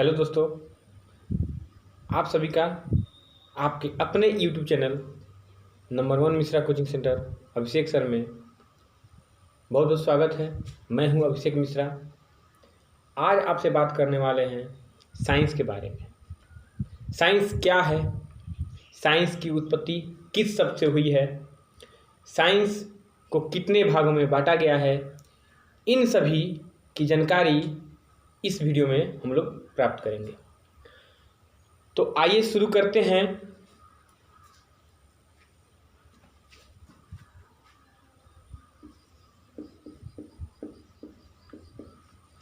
Hello दोस्तों, आप सभी का आपके अपने YouTube channel number 1 Mishra coaching centre Abhishek sir में बहुत बहुत स्वागत है। मैं हूं अभिषेक मिश्रा। आज आपसे बात करने वाले हैं साइंस के बारे में। साइंस क्या है, साइंस की उत्पत्ति किस शब्द से हुई है, साइंस को कितने भागों में बांटा गया है, इन सभी की जानकारी इस वीडियो में हम लोग प्राप्त करेंगे। तो आइए शुरू करते हैं।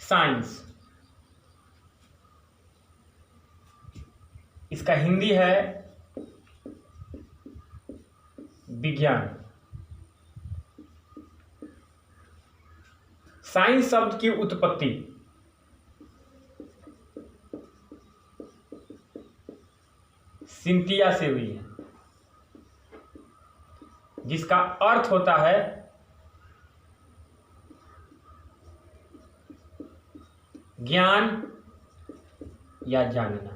साइंस, इसका हिंदी है विज्ञान। साइंस शब्द की उत्पत्ति सिंटिया से हुई है, जिसका अर्थ होता है ज्ञान या जानना।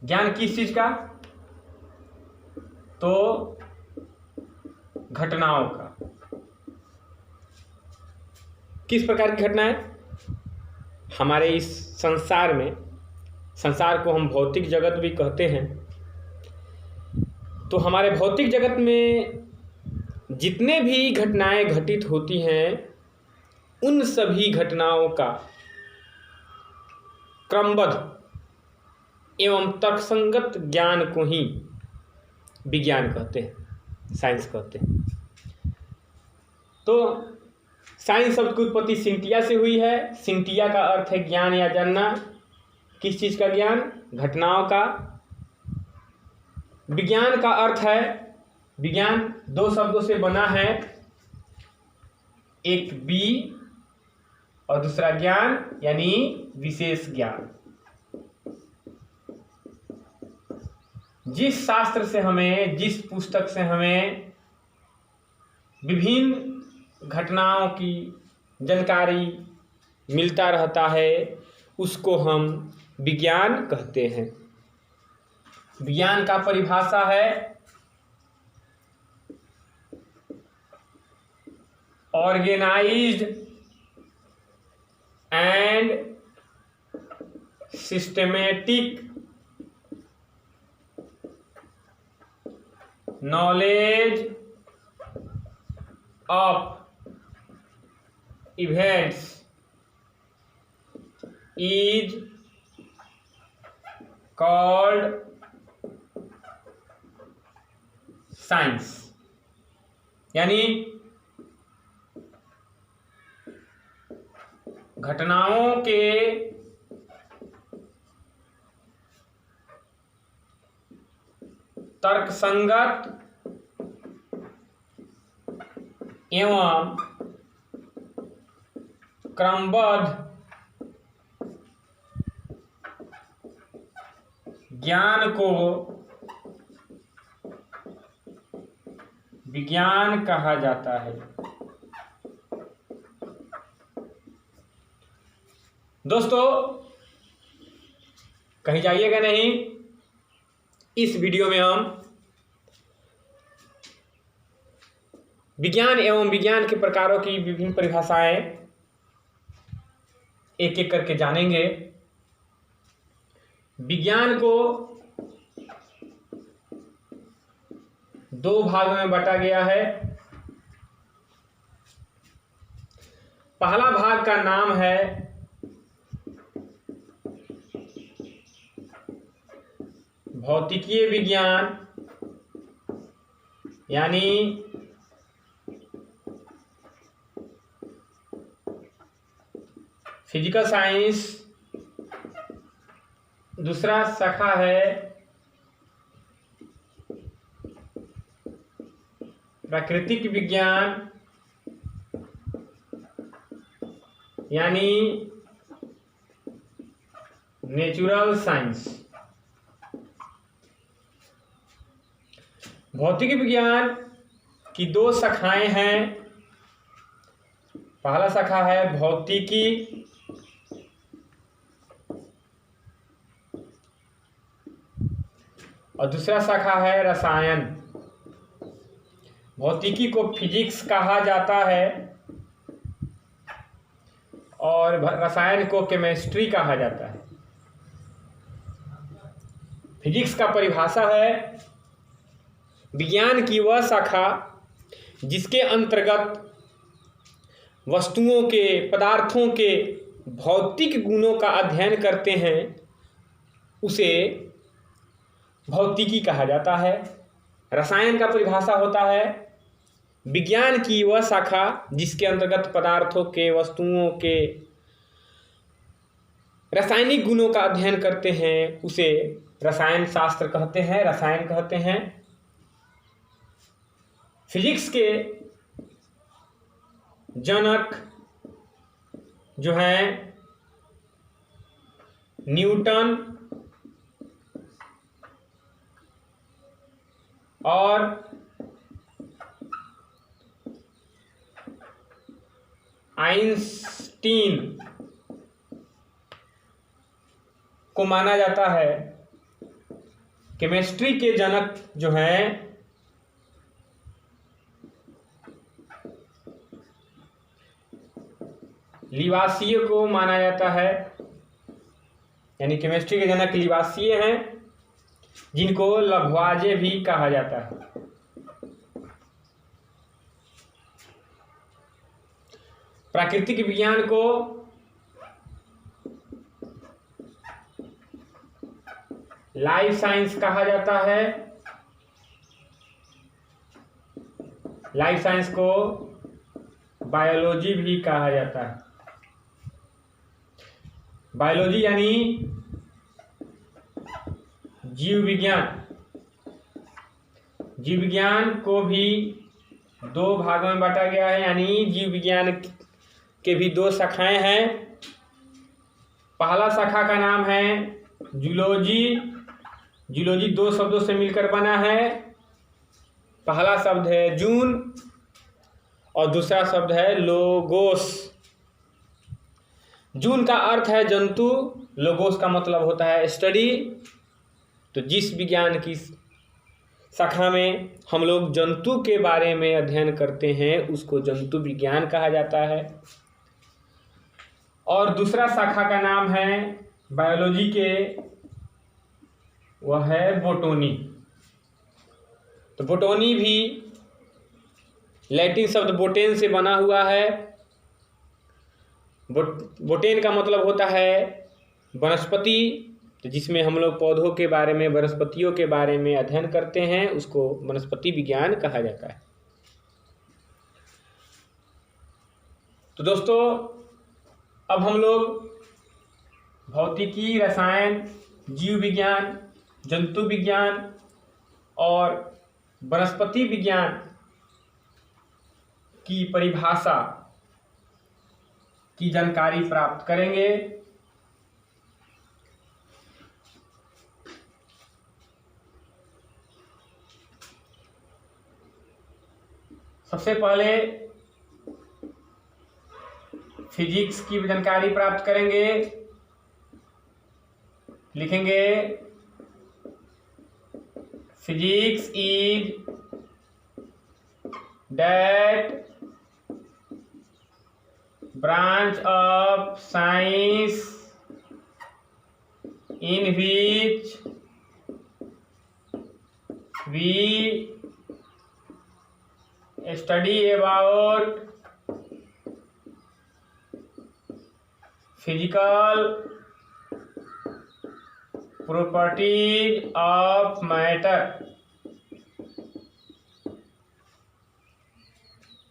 ज्ञान किस चीज का? तो घटनाओं का। किस प्रकार की घटनाएं? हमारे इस संसार में, संसार को हम भौतिक जगत भी कहते हैं, तो हमारे भौतिक जगत में जितने भी घटनाएं घटित होती हैं, उन सभी घटनाओं का क्रमबद्ध एवं तर्कसंगत ज्ञान को ही विज्ञान कहते हैं, साइंस कहते हैं। तो साइंस शब्द की उत्पत्ति सिंटिया से हुई है। सिंटिया का अर्थ है ज्ञान या जानना। किस चीज का ज्ञान? घटनाओं का। विज्ञान का अर्थ है, विज्ञान दो शब्दों से बना है, एक बी और दूसरा ज्ञान यानी विशेष ज्ञान। जिस शास्त्र से हमें, जिस पुस्तक से हमें विभिन्न घटनाओं की जानकारी मिलता रहता है, उसको हम विज्ञान कहते हैं। विज्ञान का परिभाषा है organised and systematic knowledge of events is called science। यानी घटनाओं के तर्कसंगत एवं क्रमबद्ध ज्ञान को विज्ञान कहा जाता है। दोस्तों, कहीं जाइएगा नहीं। इस वीडियो में हम विज्ञान एवं विज्ञान के प्रकारों की विभिन्न परिभाषाएं एक एक करके जानेंगे। विज्ञान को दो भागों में बांटा गया है। पहला भाग का नाम है भौतिकीय विज्ञान, यानी फिजिकल साइंस। दूसरा शाखा है प्राकृतिक विज्ञान, यानी नेचुरल साइंस। भौतिक विज्ञान की दो शाखाएं हैं, पहला शाखा है भौतिकी, और दूसरा शाखा है रसायन। भौतिकी को फिजिक्स कहा जाता है और रसायन को केमिस्ट्री कहा जाता है। फिजिक्स का परिभाषा है विज्ञान की वह शाखा जिसके अंतर्गत वस्तुओं के, पदार्थों के भौतिक गुणों का अध्ययन करते हैं, उसे भौतिकी कहा जाता है। रसायन का परिभाषा होता है विज्ञान की वह शाखा जिसके अंतर्गत पदार्थों के, वस्तुओं के रासायनिक गुणों का अध्ययन करते हैं, उसे रसायन शास्त्र कहते हैं, रसायन कहते हैं। फिजिक्स के जनक जो हैं न्यूटन और आइंस्टीन को माना जाता है। केमिस्ट्री के जनक जो हैं लिवासिए को माना जाता है, यानी केमिस्ट्री के जनक लिवासिए हैं, जिनको लभवाजे भी कहा जाता है। प्राकृतिक विज्ञान को लाइफ साइंस कहा जाता है। लाइफ साइंस को बायोलॉजी भी कहा जाता है। बायोलॉजी यानी जीव विज्ञान। जीव विज्ञान को भी दो भागों में बांटा गया है, यानी जीव विज्ञान के भी दो शाखाएं हैं। पहला शाखा का नाम है जूलॉजी। जूलॉजी दो शब्दों से मिलकर बना है। पहला शब्द है जून और दूसरा शब्द है लोगोस। जून का अर्थ है जंतु, लोगोस का मतलब होता है स्टडी। तो जिस विज्ञान की शाखा में हम लोग जंतु के बारे में अध्ययन करते हैं उसको जंतु विज्ञान कहा जाता है। और दूसरा शाखा का नाम है बायोलॉजी के, वह है बोटोनी। तो बोटोनी भी लैटिन शब्द बोटेन से बना हुआ है। बोटेन का मतलब होता है वनस्पति, तो जिसमें हम लोग पौधों के बारे में, वनस्पतियों के बारे में अध्ययन करते हैं, उसको वनस्पति विज्ञान कहा जाता है। तो दोस्तों, अब हम लोग भौतिकी, रसायन, जीव विज्ञान, जंतु विज्ञान और वनस्पति विज्ञान की परिभाषा की जानकारी प्राप्त करेंगे। सबसे पहले फिजिक्स की जानकारी प्राप्त करेंगे। लिखेंगे physics is that branch of science in which we study about physical properties of matter।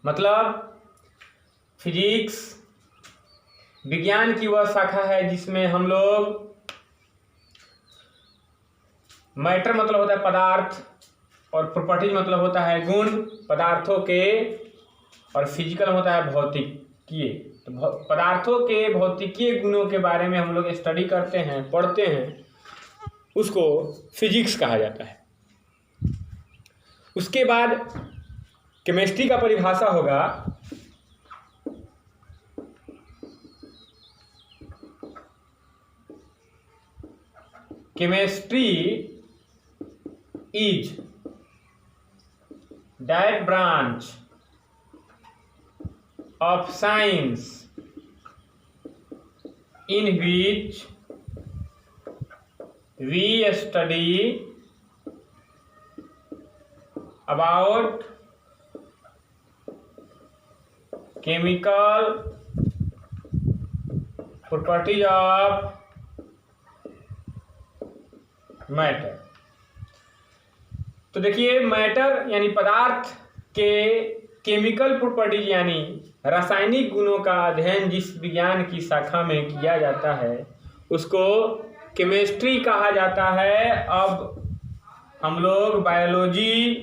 मतलब फिजिक्स विज्ञान की वह शाखा है जिसमें हम लोग, मैटर मतलब होता है पदार्थ और प्रॉपर्टीज मतलब होता है गुण पदार्थों के, और फिजिकल होता है भौतिकीय। तो पदार्थों के भौतिकीय गुणों के बारे में हम लोग स्टडी करते हैं, पढ़ते हैं, उसको फिजिक्स कहा जाता है। उसके बाद केमिस्ट्री का परिभाषा होगा chemistry is that branch of science in which we study about chemical properties of matter. तो देखिए, मैटर यानी पदार्थ के केमिकल प्रॉपर्टीज यानी रासायनिक गुणों का अध्ययन जिस विज्ञान की शाखा में किया जाता है उसको केमिस्ट्री कहा जाता है। अब हम लोग बायोलॉजी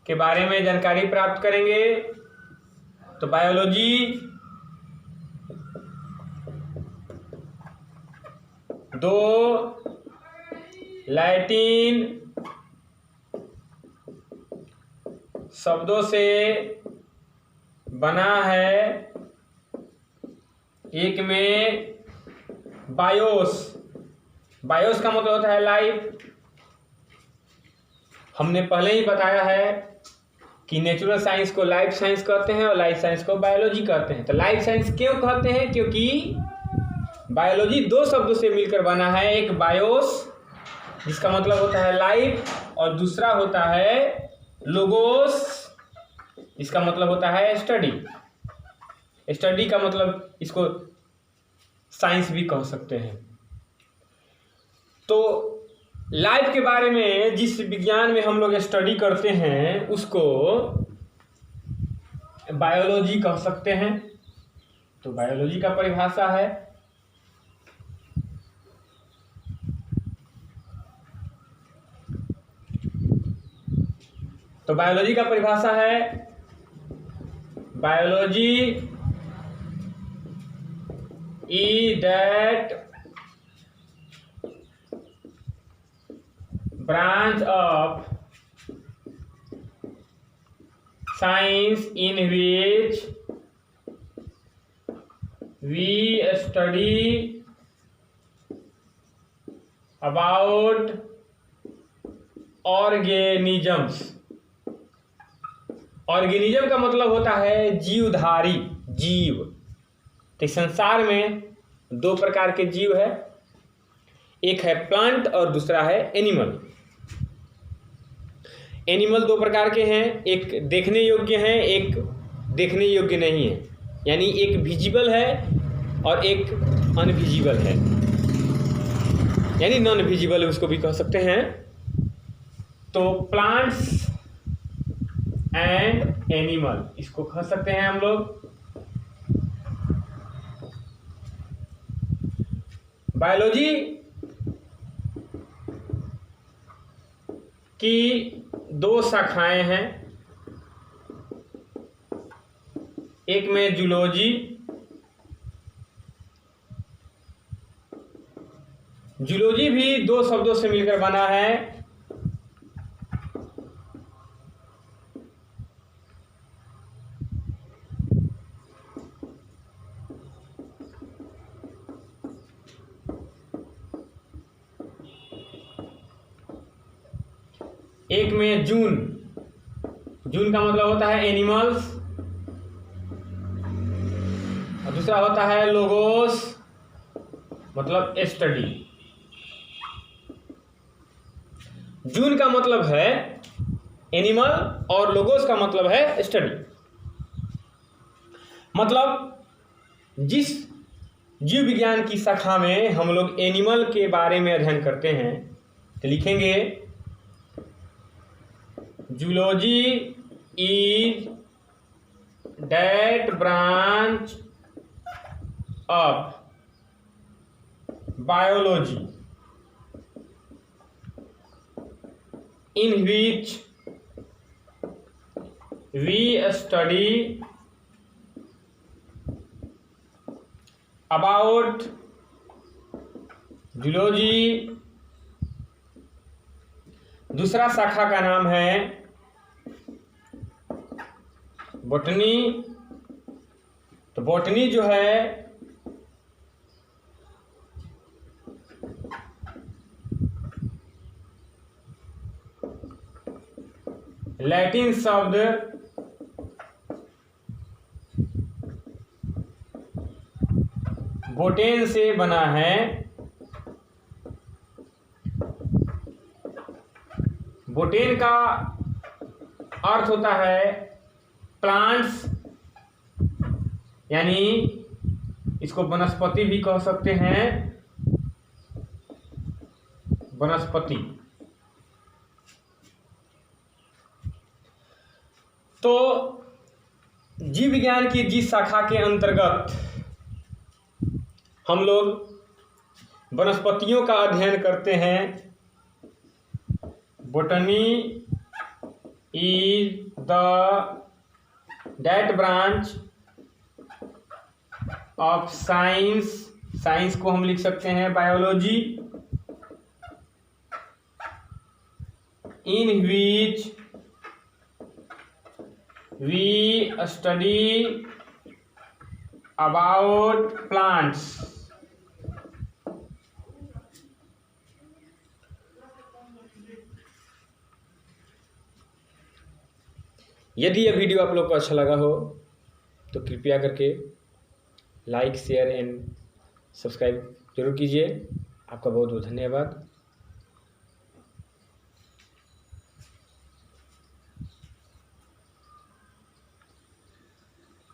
के बारे में जानकारी प्राप्त करेंगे। तो बायोलॉजी दो लैटिन शब्दों से बना है। एक में बायोस, बायोस का मतलब होता है लाइफ। हमने पहले ही बताया है कि नेचुरल साइंस को लाइफ साइंस कहते हैं और लाइफ साइंस को बायोलॉजी कहते हैं। तो लाइफ साइंस क्यों कहते हैं? क्योंकि बायोलॉजी दो शब्दों से मिलकर बना है। एक बायोस जिसका मतलब होता है लाइफ और दूसरा होता है लोगोस जिसका मतलब होता है स्टडी। स्टडी का मतलब इसको साइंस भी कह सकते हैं। तो लाइफ के बारे में जिस विज्ञान में हम लोग स्टडी करते हैं उसको बायोलॉजी कह सकते हैं। तो बायोलॉजी का परिभाषा है biology is that branch of science in which we study about organisms। Organism का मतलब होता है जीवधारी जीव। तो संसार में दो प्रकार के जीव है, एक है प्लांट और दूसरा है एनिमल। एनिमल दो प्रकार के हैं, एक देखने योग्य है, एक देखने योग्य नहीं है। यानी एक विजिबल है और एक अनविजिबल है, यानी नॉन विजिबल उसको भी कह सकते हैं। तो प्लांट्स एंड एनिमल इसको कह सकते हैं हम लोग। बायोलॉजी की दो शाखाएं हैं, एक में जूलॉजी। जूलॉजी भी दो शब्दों से मिलकर बना है। एक में जून, जून का मतलब होता है एनिमल्स और दूसरा होता है लोगोस मतलब स्टडी। जून का मतलब है एनिमल और लोगोस का मतलब है स्टडी। मतलब जिस जीव विज्ञान की शाखा में हम लोग एनिमल के बारे में अध्ययन करते हैं तो लिखेंगे zoology is that branch of biology in which we study about zoology. दूसरा शाखा का नाम है बॉटनी। तो बॉटनी जो है लैटिन शब्द बोटेन से बना है। बोटेन का अर्थ होता है प्लांट्स, यानी इसको वनस्पति भी कह सकते हैं, वनस्पति। तो जीव विज्ञान की जिस शाखा के अंतर्गत हम लोग वनस्पतियों का अध्ययन करते हैं, botany is that branch of science, science को हम लिख सकते हैं biology, in which we study about plants. यदि यह वीडियो आप लोग को अच्छा लगा हो तो कृपया करके लाइक, शेयर एंड सब्सक्राइब जरूर कीजिए। आपका बहुत बहुत धन्यवाद।